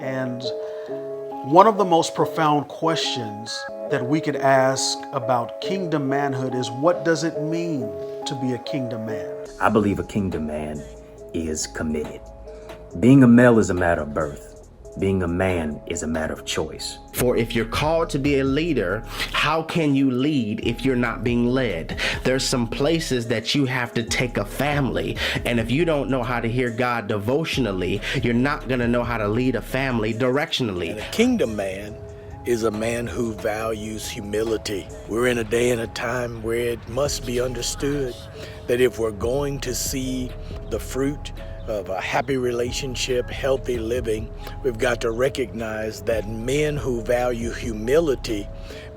And one of the most profound questions that we could ask about kingdom manhood is, what does it mean to be a kingdom man? I believe a kingdom man is committed. Being a male is a matter of birth. Being a man is a matter of choice. For if you're called to be a leader, how can you lead if you're not being led? There's some places that you have to take a family. And if you don't know how to hear God devotionally, you're not going to know how to lead a family directionally. And a kingdom man is a man who values humility. We're in a day and a time where it must be understood that if we're going to see the fruit of a happy relationship, healthy living, we've got to recognize that men who value humility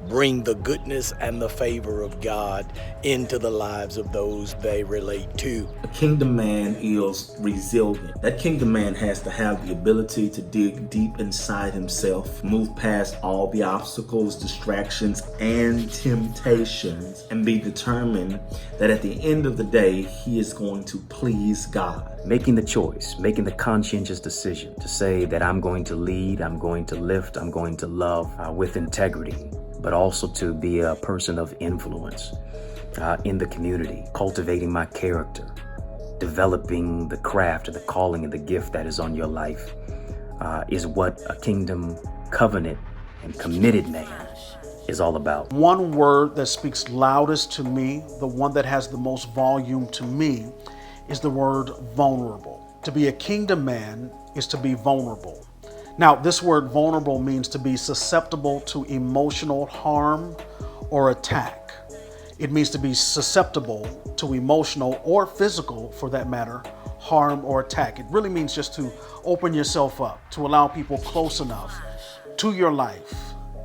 bring the goodness and the favor of God into the lives of those they relate to. A kingdom man is resilient. That kingdom man has to have the ability to dig deep inside himself, move past all the obstacles, distractions, and temptations, and be determined that at the end of the day, he is going to please God. Making the choice, making the conscientious decision to say that I'm going to lead, I'm going to lift, I'm going to love with integrity, but also to be a person of influence in the community, cultivating my character, developing the craft and the calling and the gift that is on your life is what a kingdom covenant and committed man is all about. One word that speaks loudest to me, the one that has the most volume to me, is the word vulnerable. To be a kingdom man is to be vulnerable. Now, this word vulnerable means to be susceptible to emotional harm or attack. It means to be susceptible to emotional or physical, for that matter, harm or attack. It really means just to open yourself up, to allow people close enough to your life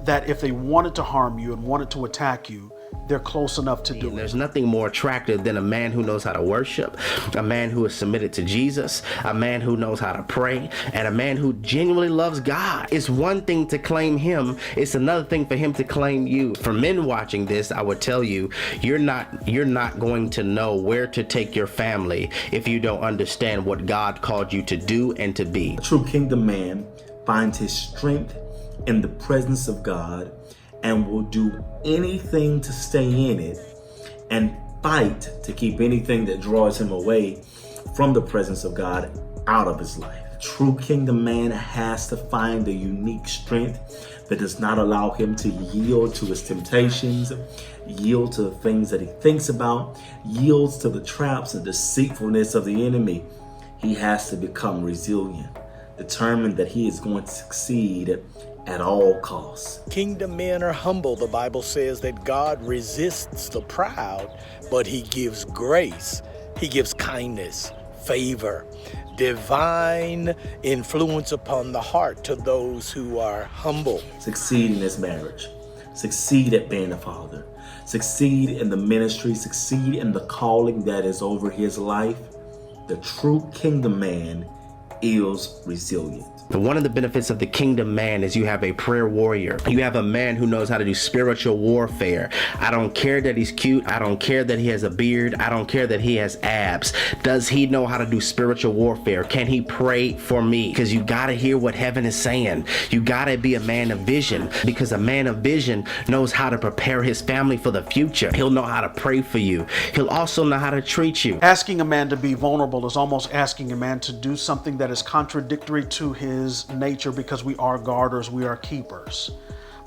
that if they wanted to harm you and wanted to attack you, they're close enough to do it. There's nothing more attractive than a man who knows how to worship, a man who is submitted to Jesus, a man who knows how to pray, and a man who genuinely loves God. It's one thing to claim him, it's another thing for him to claim you. For men watching this, I would tell you, you're not going to know where to take your family if you don't understand what God called you to do and to be. A true kingdom man finds his strength in the presence of God and will do anything to stay in it and fight to keep anything that draws him away from the presence of God out of his life. A true kingdom man has to find a unique strength that does not allow him to yield to his temptations, yield to the things that he thinks about, yields to the traps and deceitfulness of the enemy. He has to become resilient, determined that he is going to succeed at all costs. Kingdom men are humble. The Bible says that God resists the proud, but he gives grace. He gives kindness, favor, divine influence upon the heart to those who are humble. Succeed in his marriage. Succeed at being a father. Succeed in the ministry. Succeed in the calling that is over his life. The true kingdom man is resilient. One of the benefits of the kingdom man is you have a prayer warrior. You have a man who knows how to do spiritual warfare. I don't care that he's cute. I don't care that he has a beard. I don't care that he has abs. Does he know how to do spiritual warfare? Can he pray for me? Because you got to hear what heaven is saying. You got to be a man of vision, because a man of vision knows how to prepare his family for the future. He'll know how to pray for you. He'll also know how to treat you. Asking a man to be vulnerable is almost asking a man to do something that is contradictory to his nature, because we are guarders, we are keepers.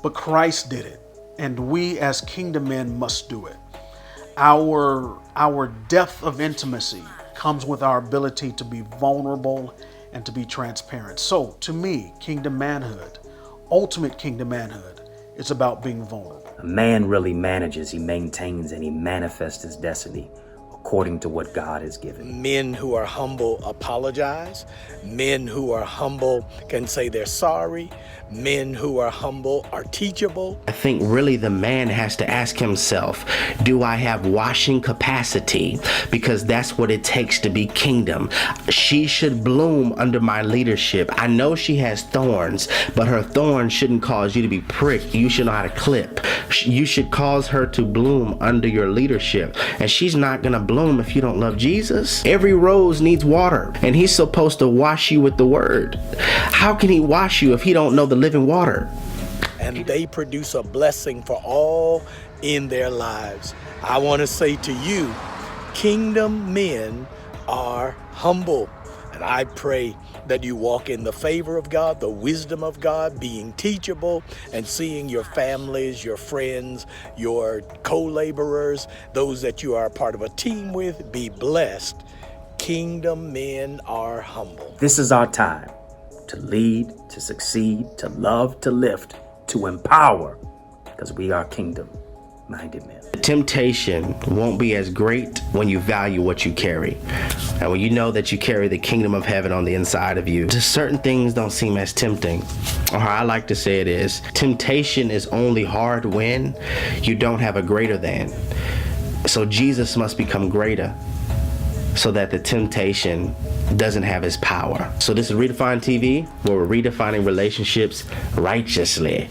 But Christ did it, and we as kingdom men must do it. Our depth of intimacy comes with our ability to be vulnerable and to be transparent. So to me, kingdom manhood, ultimate kingdom manhood, it's about being vulnerable. A man really manages, he maintains, and he manifests his destiny according to what God has given. Men who are humble apologize. Men who are humble can say they're sorry. Men who are humble are teachable. I think really the man has to ask himself, do I have washing capacity? Because that's what it takes to be kingdom. She should bloom under my leadership. I know she has thorns, but her thorns shouldn't cause you to be pricked. You should know how to clip. You should cause her to bloom under your leadership. And she's not going to bloom bloom if you don't love Jesus. Every rose needs water, and he's supposed to wash you with the word. How can he wash you if he don't know the living water? And they produce a blessing for all in their lives. I want to say to you, kingdom men are humble. And I pray that you walk in the favor of God, the wisdom of God, being teachable, and seeing your families, your friends, your co-laborers, those that you are a part of a team with, be blessed. Kingdom men are humble. This is our time to lead, to succeed, to love, to lift, to empower, because we are kingdom-minded men. Temptation won't be as great when you value what you carry. And when you know that you carry the kingdom of heaven on the inside of you, just certain things don't seem as tempting. Or how I like to say it is, temptation is only hard when you don't have a greater than. So Jesus must become greater so that the temptation doesn't have his power. So this is Redefined TV, where we're redefining relationships righteously.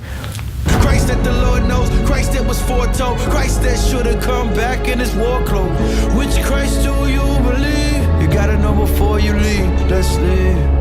Christ that the Lord knows, Christ that was foretold, Christ that should have come back in his war clothes. Which Christ do you believe? You gotta know before you leave. Let's live.